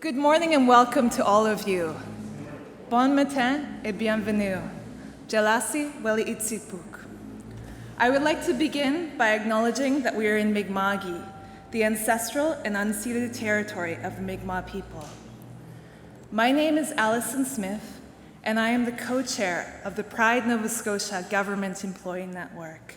Good morning and welcome to all of you. Bon matin et bienvenue. Jalasi weli itsipuk. I would like to begin by acknowledging that we are in Mi'kma'ki, the ancestral and unceded territory of the Mi'kmaq people. My name is Allison Smith, and I am the co-chair of the Pride Nova Scotia Government Employee Network.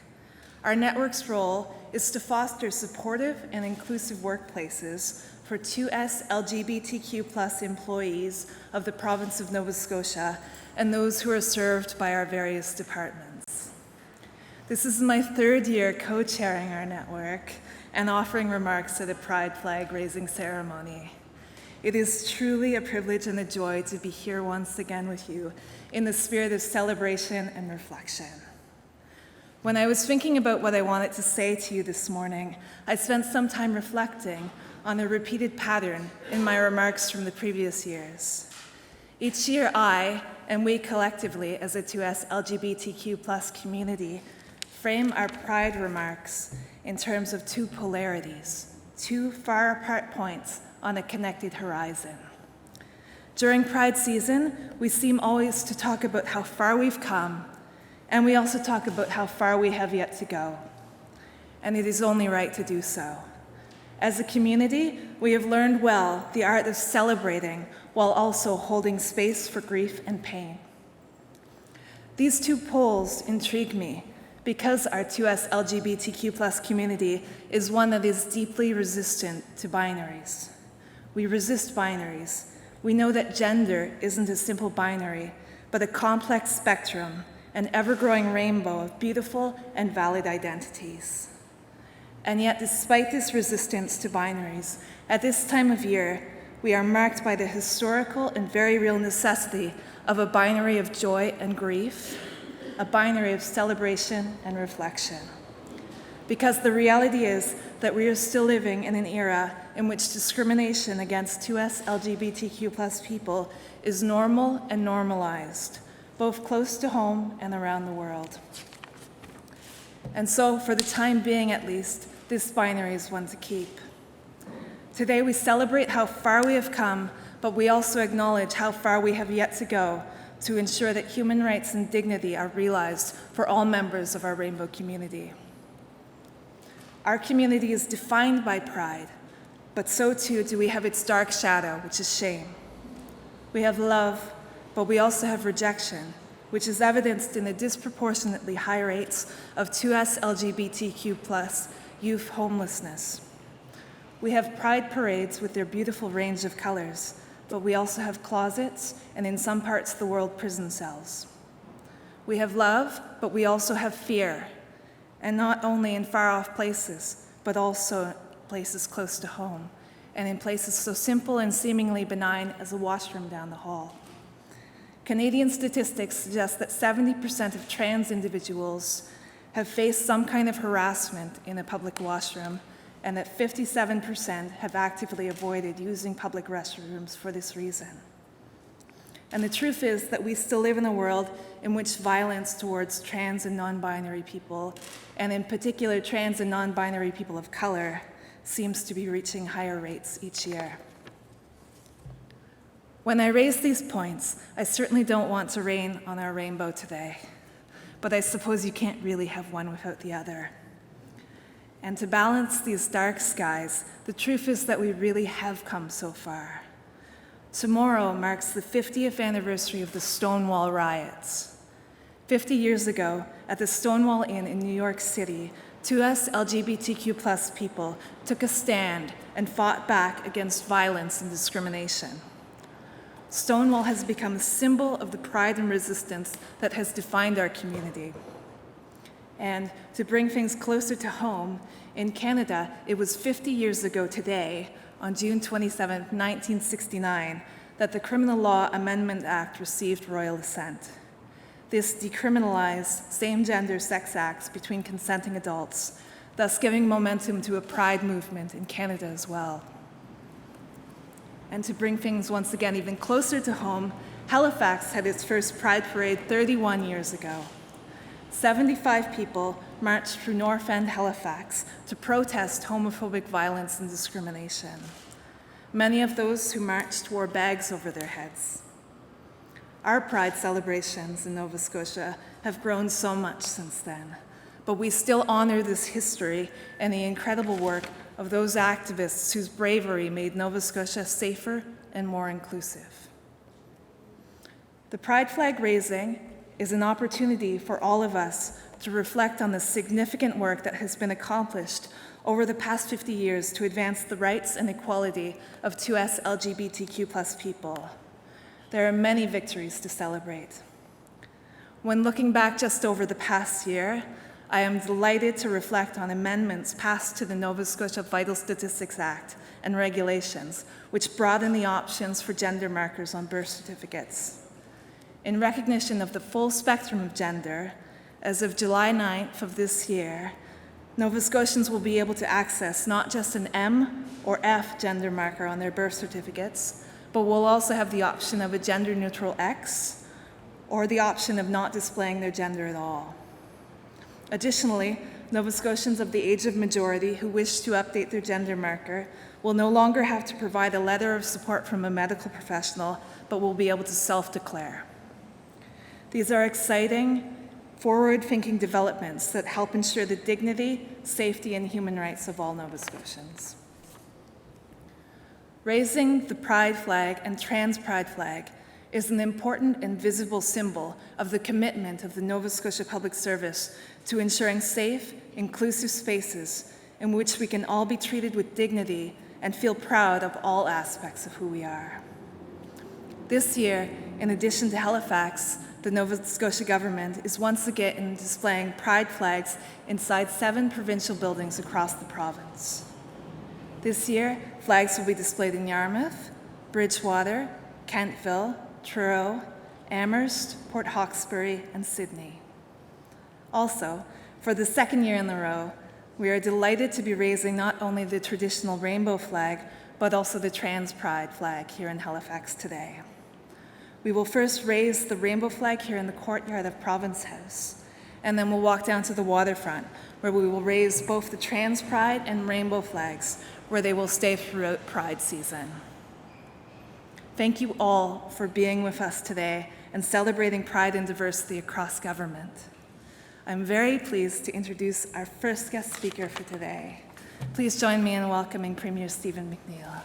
Our network's role is to foster supportive and inclusive workplaces for 2S LGBTQ+ employees of the province of Nova Scotia and those who are served by our various departments. This is my third year co-chairing our network and offering remarks at a Pride flag raising ceremony. It is truly a privilege and a joy to be here once again with you in the spirit of celebration and reflection. When I was thinking about what I wanted to say to you this morning, I spent some time reflecting on a repeated pattern in my remarks from the previous years. Each year I, and we collectively as a 2S LGBTQ+ community, frame our Pride remarks in terms of two polarities, two far apart points on a connected horizon. During Pride season, we seem always to talk about how far we've come, and we also talk about how far we have yet to go. And it is only right to do so. As a community, we have learned well the art of celebrating while also holding space for grief and pain. These two poles intrigue me because our 2S LGBTQ+ community is one that is deeply resistant to binaries. We resist binaries. We know that gender isn't a simple binary, but a complex spectrum, an ever-growing rainbow of beautiful and valid identities. And yet, despite this resistance to binaries, at this time of year, we are marked by the historical and very real necessity of a binary of joy and grief, a binary of celebration and reflection. Because the reality is that we are still living in an era in which discrimination against 2S LGBTQ+ people is normal and normalized, both close to home and around the world. And so, for the time being at least, this binary is one to keep. Today we celebrate how far we have come, but we also acknowledge how far we have yet to go to ensure that human rights and dignity are realized for all members of our rainbow community. Our community is defined by pride, but so too do we have its dark shadow, which is shame. We have love, but we also have rejection, which is evidenced in the disproportionately high rates of 2S LGBTQ+ youth homelessness. We have pride parades with their beautiful range of colors, but we also have closets and in some parts of the world, prison cells. We have love, but we also have fear, and not only in far-off places, but also places close to home, and in places so simple and seemingly benign as a washroom down the hall. Canadian statistics suggest that 70% of trans individuals have faced some kind of harassment in a public washroom, and that 57% have actively avoided using public restrooms for this reason. And the truth is that we still live in a world in which violence towards trans and non-binary people, and in particular trans and non-binary people of color, seems to be reaching higher rates each year. When I raise these points, I certainly don't want to rain on our rainbow today, but I suppose you can't really have one without the other. And to balance these dark skies, the truth is that we really have come so far. Tomorrow marks the 50th anniversary of the Stonewall riots. 50 years ago, at the Stonewall Inn in New York City, 2S LGBTQ+ people took a stand and fought back against violence and discrimination. Stonewall has become a symbol of the pride and resistance that has defined our community. And to bring things closer to home, in Canada, it was 50 years ago today, on June 27, 1969, that the Criminal Law Amendment Act received royal assent. This decriminalized same-gender sex acts between consenting adults, thus giving momentum to a pride movement in Canada as well. And to bring things once again even closer to home, Halifax had its first Pride Parade 31 years ago. 75 people marched through North End, Halifax to protest homophobic violence and discrimination. Many of those who marched wore bags over their heads. Our Pride celebrations in Nova Scotia have grown so much since then, but we still honor this history and the incredible work of those activists whose bravery made Nova Scotia safer and more inclusive. The Pride flag raising is an opportunity for all of us to reflect on the significant work that has been accomplished over the past 50 years to advance the rights and equality of 2S LGBTQ+ people. There are many victories to celebrate. When looking back just over the past year, I am delighted to reflect on amendments passed to the Nova Scotia Vital Statistics Act and regulations, which broaden the options for gender markers on birth certificates. In recognition of the full spectrum of gender, as of July 9th of this year, Nova Scotians will be able to access not just an M or F gender marker on their birth certificates, but will also have the option of a gender-neutral X or the option of not displaying their gender at all. Additionally, Nova Scotians of the age of majority who wish to update their gender marker will no longer have to provide a letter of support from a medical professional, but will be able to self-declare. These are exciting, forward-thinking developments that help ensure the dignity, safety, and human rights of all Nova Scotians. Raising the Pride flag and Trans Pride flag is an important and visible symbol of the commitment of the Nova Scotia Public Service to ensuring safe, inclusive spaces in which we can all be treated with dignity and feel proud of all aspects of who we are. This year, in addition to Halifax, the Nova Scotia government is once again displaying Pride flags inside 7 provincial buildings across the province. This year, flags will be displayed in Yarmouth, Bridgewater, Kentville, Truro, Amherst, Port Hawkesbury, and Sydney. Also, for the second year in a row, we are delighted to be raising not only the traditional rainbow flag, but also the Trans Pride flag here in Halifax today. We will first raise the rainbow flag here in the courtyard of Province House, and then we'll walk down to the waterfront, where we will raise both the Trans Pride and rainbow flags, where they will stay throughout Pride season. Thank you all for being with us today and celebrating pride and diversity across government. I'm very pleased to introduce our first guest speaker for today. Please join me in welcoming Premier Stephen McNeil.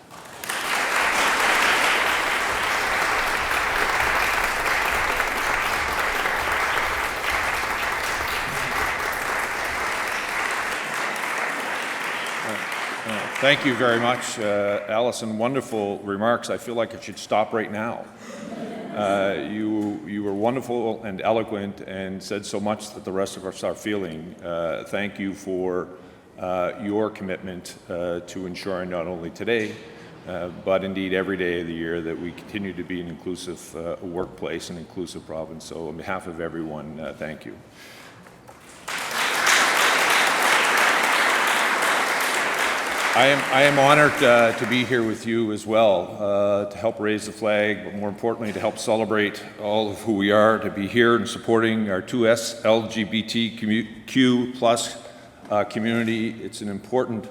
Thank you very much, Alison. Wonderful remarks. I feel like it should stop right now. You were wonderful and eloquent and said so much that the rest of us are feeling. Thank you for your commitment to ensuring not only today, but indeed every day of the year that we continue to be an inclusive workplace and inclusive province. So on behalf of everyone, thank you. I am honored to be here with you as well, to help raise the flag, but more importantly, to help celebrate all of who we are, to be here and supporting our 2S LGBTQ+ community. It's an important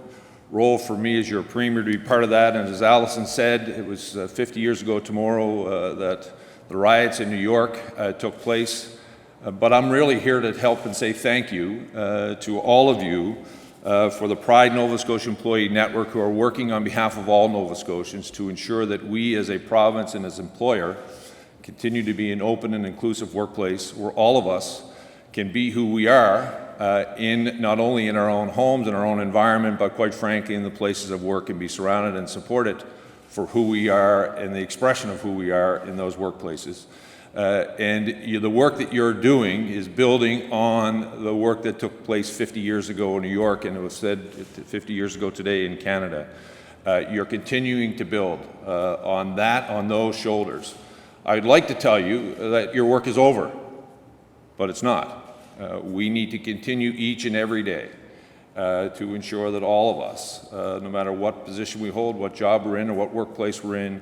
role for me as your Premier to be part of that, and as Alison said, it was 50 years ago tomorrow that the riots in New York took place, but I'm really here to help and say thank you to all of you for the Pride Nova Scotia Employee Network, who are working on behalf of all Nova Scotians to ensure that we as a province and as employer continue to be an open and inclusive workplace where all of us can be who we are in not only in our own homes and our own environment, but quite frankly in the places of work, and be surrounded and supported for who we are and the expression of who we are in those workplaces. The work that you're doing is building on the work that took place 50 years ago in New York, and it was said 50 years ago today in Canada. You're continuing to build on those shoulders. I'd like to tell you that your work is over, but it's not. We need to continue each and every day to ensure that all of us, no matter what position we hold, what job we're in, or what workplace we're in,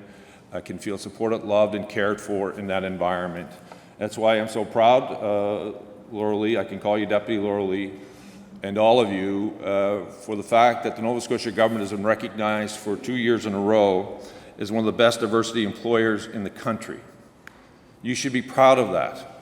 can feel supported, loved, and cared for in that environment. That's why I'm so proud, Laura Lee, I can call you Deputy Laura Lee, and all of you for the fact that the Nova Scotia government has been recognized for 2 years in a row as one of the best diversity employers in the country. You should be proud of that.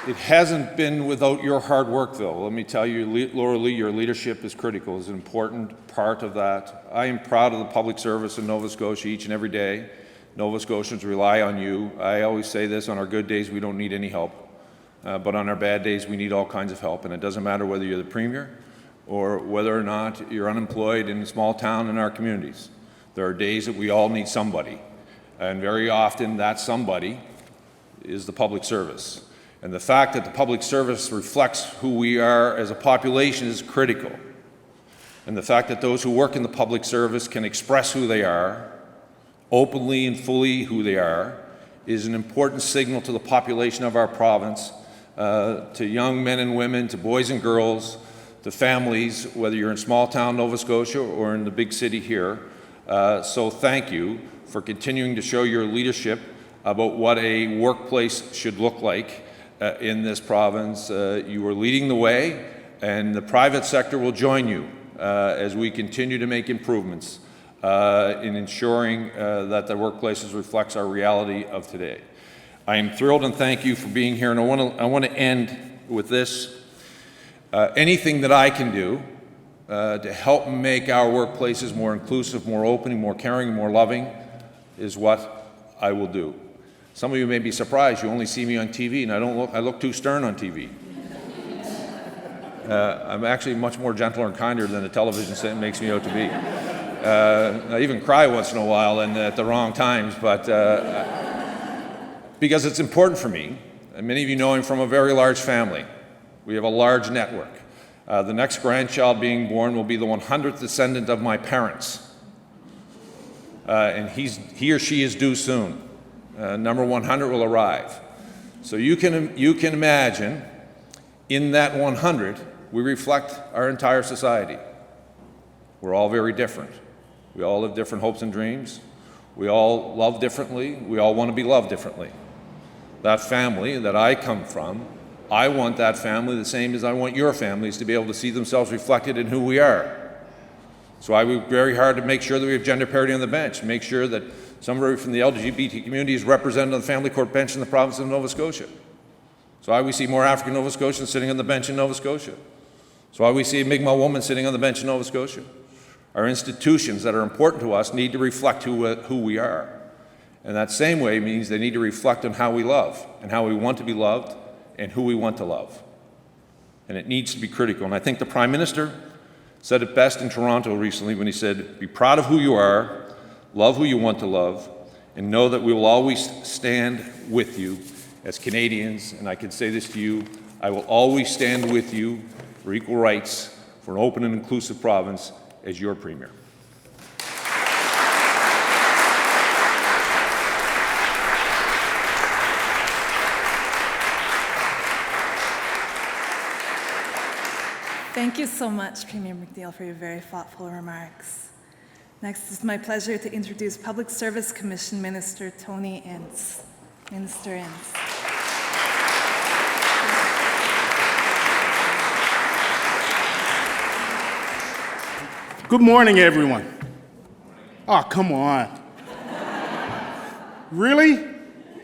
It hasn't been without your hard work, though. Let me tell you, Laura Lee, your leadership is critical, is an important part of that. I am proud of the public service in Nova Scotia each and every day. Nova Scotians rely on you. I always say this, on our good days, we don't need any help. But on our bad days, we need all kinds of help. And it doesn't matter whether you're the Premier or whether or not you're unemployed in a small town in our communities. There are days that we all need somebody. And very often, that somebody is the public service. And the fact that the public service reflects who we are as a population is critical. And the fact that those who work in the public service can express who they are, openly and fully who they are, is an important signal to the population of our province, to young men and women, to boys and girls, to families, whether you're in small town Nova Scotia or in the big city here. So thank you for continuing to show your leadership about what a workplace should look like in this province. You are leading the way, and the private sector will join you as we continue to make improvements in ensuring that the workplaces reflects our reality of today. I am thrilled and thank you for being here, and I want to end with this. Anything that I can do to help make our workplaces more inclusive, more open, more caring, more loving is what I will do. Some of you may be surprised. You only see me on TV, and I look too stern on TV. I'm actually much more gentler and kinder than the television set makes me out to be. I even cry once in a while and at the wrong times, but because it's important for me. And many of you know I'm from a very large family. We have a large network. The next grandchild being born will be the 100th descendant of my parents. And he or she is due soon. Number 100 will arrive. So you can imagine, in that 100, we reflect our entire society. We're all very different. We all have different hopes and dreams. We all love differently. We all want to be loved differently. That family that I come from, I want that family the same as I want your families to be able to see themselves reflected in who we are. So I work very hard to make sure that we have gender parity on the bench, make sure that somebody from the LGBT community is represented on the family court bench in the province of Nova Scotia. So why we see more African Nova Scotians sitting on the bench in Nova Scotia. So why we see a Mi'kmaq woman sitting on the bench in Nova Scotia. Our institutions that are important to us need to reflect who we are. And that same way means they need to reflect on how we love and how we want to be loved and who we want to love. And it needs to be critical. And I think the Prime Minister said it best in Toronto recently when he said, be proud of who you are, love who you want to love, and know that we will always stand with you as Canadians. And I can say this to you, I will always stand with you for equal rights, for an open and inclusive province as your Premier. Thank you so much, Premier McNeil, for your very thoughtful remarks. Next, it's my pleasure to introduce Public Service Commission Minister Tony Ince. Minister Ince. Good morning, everyone. Oh, come on. Really?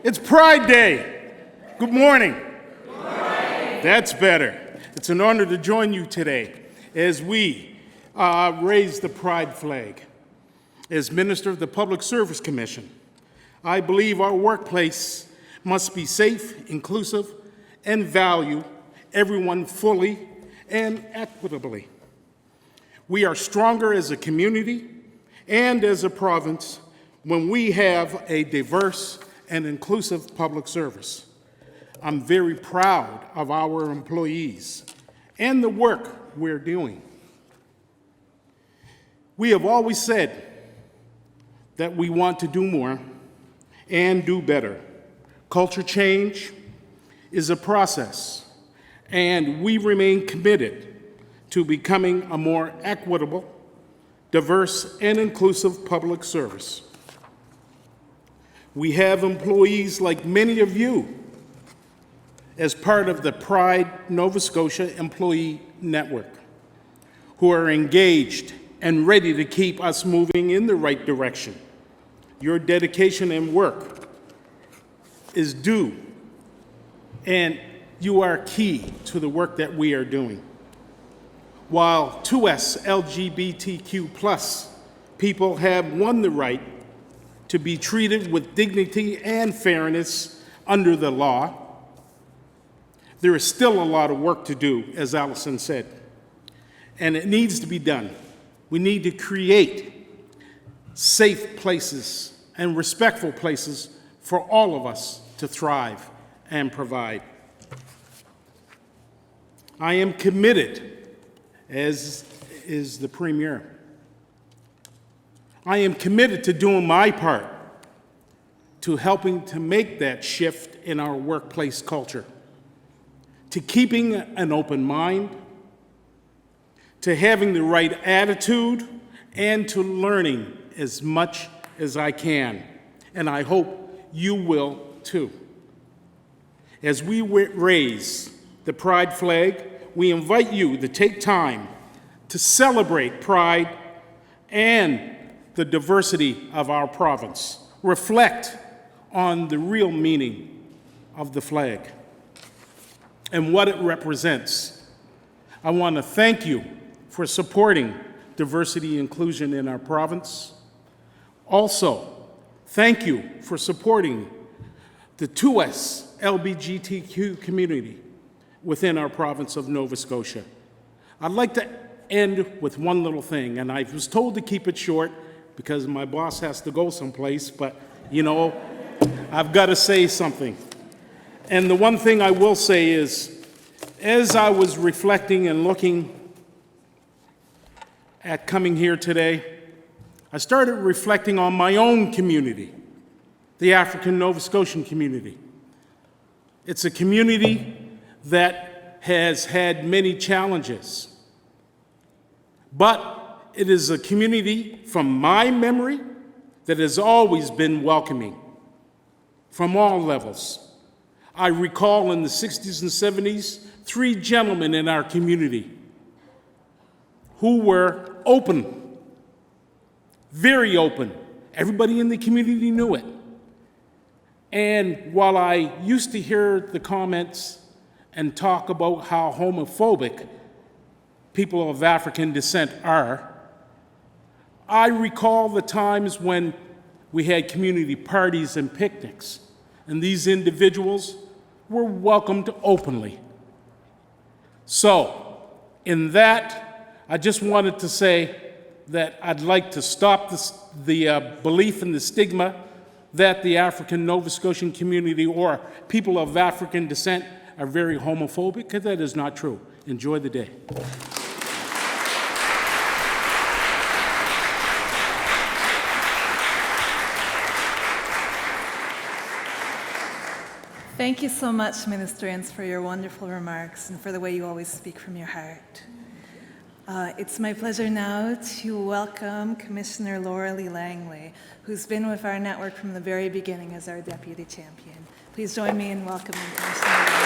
It's Pride Day. Good morning. Good morning. That's better. It's an honor to join you today as we raise the Pride flag. As Minister of the Public Service Commission, I believe our workplace must be safe, inclusive, and value everyone fully and equitably. We are stronger as a community and as a province when we have a diverse and inclusive public service. I'm very proud of our employees and the work we're doing. We have always said that we want to do more and do better. Culture change is a process, and we remain committed to becoming a more equitable, diverse, and inclusive public service. We have employees like many of you as part of the Pride Nova Scotia Employee Network who are engaged and ready to keep us moving in the right direction. Your dedication and work is due, and you are key to the work that we are doing. While 2S LGBTQ+ people have won the right to be treated with dignity and fairness under the law, there is still a lot of work to do, as Allison said, and it needs to be done. We need to create safe places and respectful places for all of us to thrive and provide. I am committed, as is the Premier. I am committed to doing my part to helping to make that shift in our workplace culture, to keeping an open mind, to having the right attitude, and to learning as much as I can. And I hope you will too. As we raise the Pride flag, we invite you to take time to celebrate Pride and the diversity of our province. Reflect on the real meaning of the flag and what it represents. I want to thank you for supporting diversity and inclusion in our province. Also, thank you for supporting the 2S LGBTQ community within our province of Nova Scotia. I'd like to end with one little thing, and I was told to keep it short because my boss has to go someplace, but you know, I've got to say something. And the one thing I will say is, as I was reflecting and looking at coming here today, I started reflecting on my own community, the African Nova Scotian community. It's a community that has had many challenges, but it is a community from my memory that has always been welcoming from all levels. I recall in the 60s and 70s, 3 gentlemen in our community who were open, very open. Everybody in the community knew it. And while I used to hear the comments and talk about how homophobic people of African descent are, I recall the times when we had community parties and picnics, and these individuals were welcomed openly. So, in that, I just wanted to say that I'd like to stop the belief and the stigma that the African Nova Scotian community or people of African descent are very homophobic, because that is not true. Enjoy the day. Thank you so much, Ministerians, for your wonderful remarks and for the way you always speak from your heart. It's my pleasure now to welcome Commissioner Laura Lee Langley, who's been with our network from the very beginning as our Deputy Champion. Please join me in welcoming Commissioner Langley.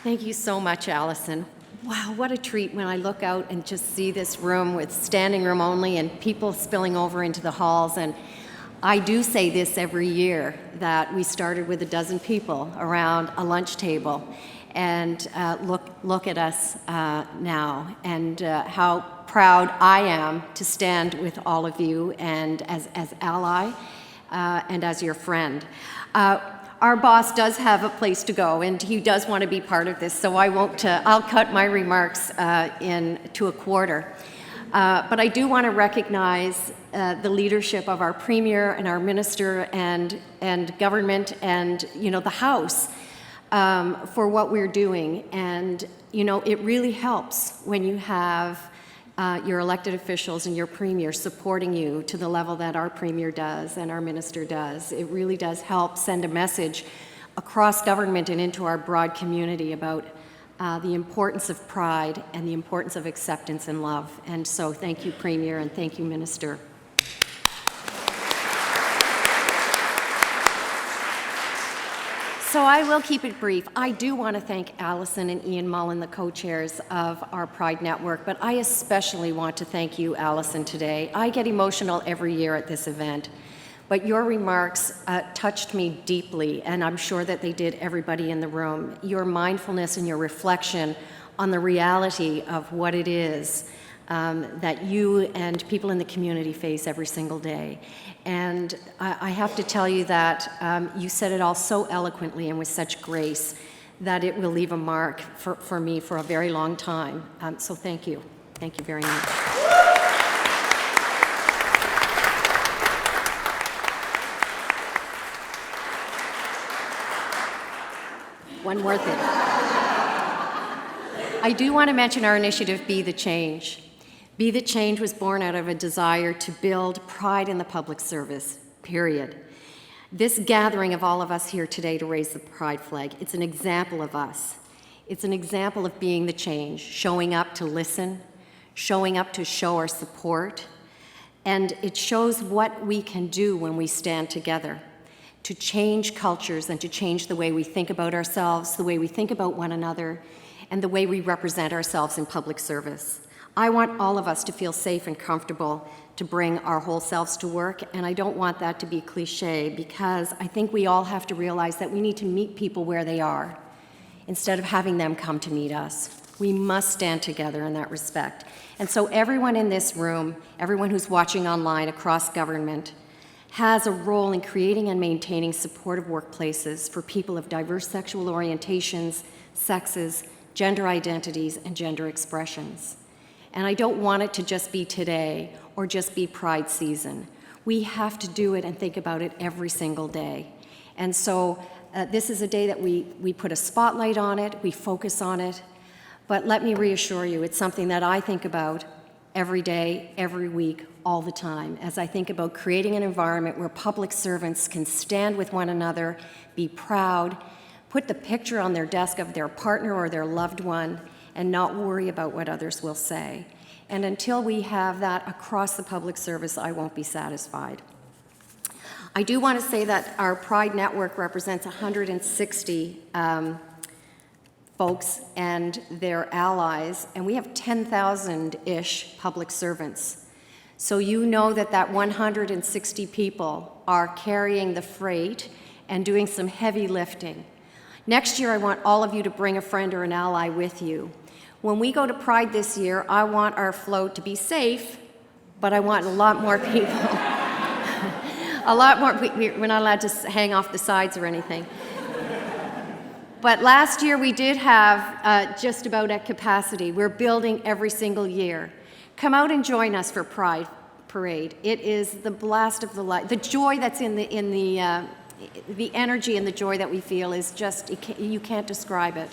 Thank you so much, Allison. Wow, what a treat when I look out and just see this room with standing room only and people spilling over into the halls. And I do say this every year, that we started with 12 people around a lunch table. And look at us now, and how proud I am to stand with all of you and as ally and as your friend. Our boss does have a place to go, and he does want to be part of this, so I won't. I'll cut my remarks to a quarter. But I do want to recognize the leadership of our Premier and our Minister and government and the House for what we're doing. And it really helps when you have your elected officials and your Premier supporting you to the level that our Premier does and our Minister does. It really does help send a message across government and into our broad community about the importance of pride and the importance of acceptance and love. And so thank you, Premier, and thank you, Minister. So I will keep it brief. I do want to thank Alison and Ian Mullen, the co-chairs of our Pride Network, but I especially want to thank you, Alison, today. I get emotional every year at this event, but your remarks touched me deeply, and I'm sure that they did everybody in the room. Your mindfulness and your reflection on the reality of what it is that you and people in the community face every single day. And I have to tell you that you said it all so eloquently and with such grace that it will leave a mark for me for a very long time. So thank you. Thank you very much. One more thing. I do want to mention our initiative, Be the Change. Be the Change was born out of a desire to build pride in the public service, period. This gathering of all of us here today to raise the pride flag, it's an example of us. It's an example of being the change, showing up to listen, showing up to show our support, and it shows what we can do when we stand together to change cultures and to change the way we think about ourselves, the way we think about one another, and the way we represent ourselves in public service. I want all of us to feel safe and comfortable to bring our whole selves to work, and I don't want that to be cliche, because I think we all have to realize that we need to meet people where they are instead of having them come to meet us. We must stand together in that respect. And so everyone in this room, everyone who's watching online across government, has a role in creating and maintaining supportive workplaces for people of diverse sexual orientations, sexes, gender identities, and gender expressions. And I don't want it to just be today or just be Pride season. We have to do it and think about it every single day. And so this is a day that we put a spotlight on it, we focus on it, but let me reassure you, it's something that I think about every day, every week, all the time, as I think about creating an environment where public servants can stand with one another, be proud, put the picture on their desk of their partner or their loved one, and not worry about what others will say. And until we have that across the public service, I won't be satisfied. I do want to say that our Pride Network represents 160 folks and their allies, and we have 10,000-ish public servants. So you know that 160 people are carrying the freight and doing some heavy lifting. Next year, I want all of you to bring a friend or an ally with you. When we go to Pride this year, I want our float to be safe, but I want a lot more people. A lot more, we're not allowed to hang off the sides or anything. But last year we did have just about at capacity. We're building every single year. Come out and join us for Pride Parade. It is the blast of the light. The joy that's in the energy and the joy that we feel is just, you can't describe it.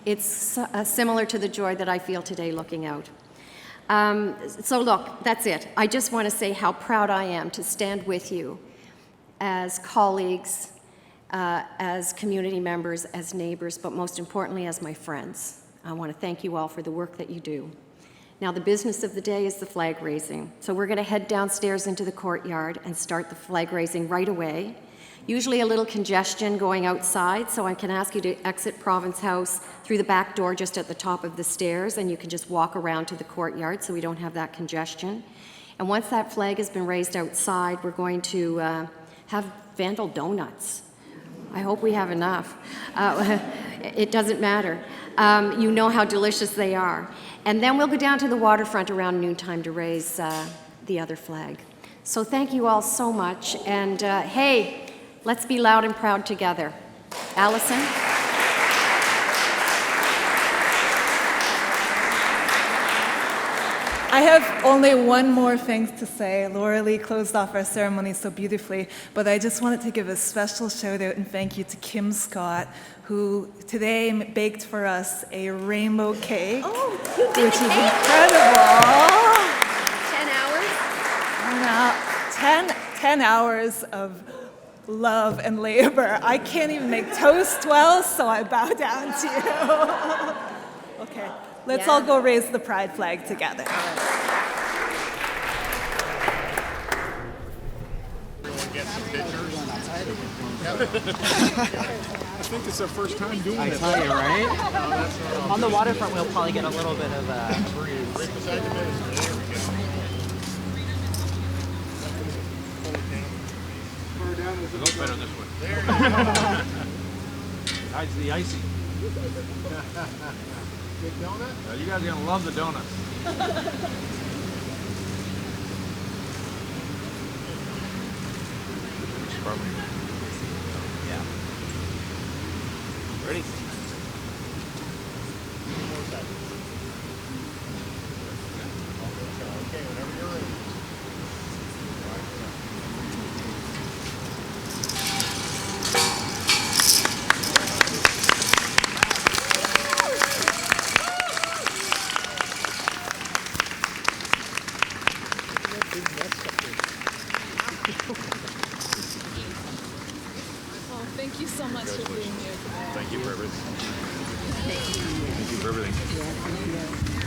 It's similar to the joy that I feel today looking out. So look, that's it. I just want to say how proud I am to stand with you as colleagues, as community members, as neighbors, but most importantly as my friends. I want to thank you all for the work that you do. Now the business of the day is the flag raising. So we're going to head downstairs into the courtyard and start the flag raising right away. Usually a little congestion going outside, so I can ask you to exit Province House through the back door just at the top of the stairs, and you can just walk around to the courtyard so we don't have that congestion. And once that flag has been raised outside, we're going to have Vandal donuts. I hope we have enough. It doesn't matter. You know how delicious they are. And then we'll go down to the waterfront around noontime to raise the other flag. So thank you all so much, and hey, let's be loud and proud together. Alison? I have only one more thing to say. Laura Lee closed off our ceremony so beautifully, but I just wanted to give a special shout out and thank you to Kim Scott, who today baked for us a rainbow cake, which is incredible. 10 hours of love and labor. I can't even make toast well, so I bow down to you. Okay, let's Yeah. all go raise the pride flag together. I think it's our first time doing I this. tell you, right? On the waterfront, we'll probably get a little bit of a breeze. Look better this way. Hides the icy. Big donut? You guys are gonna love the donuts. Yeah. Ready? Okay, whenever you're ready. Well, thank you so much for being here today. Thank you for everything. Thank you for everything.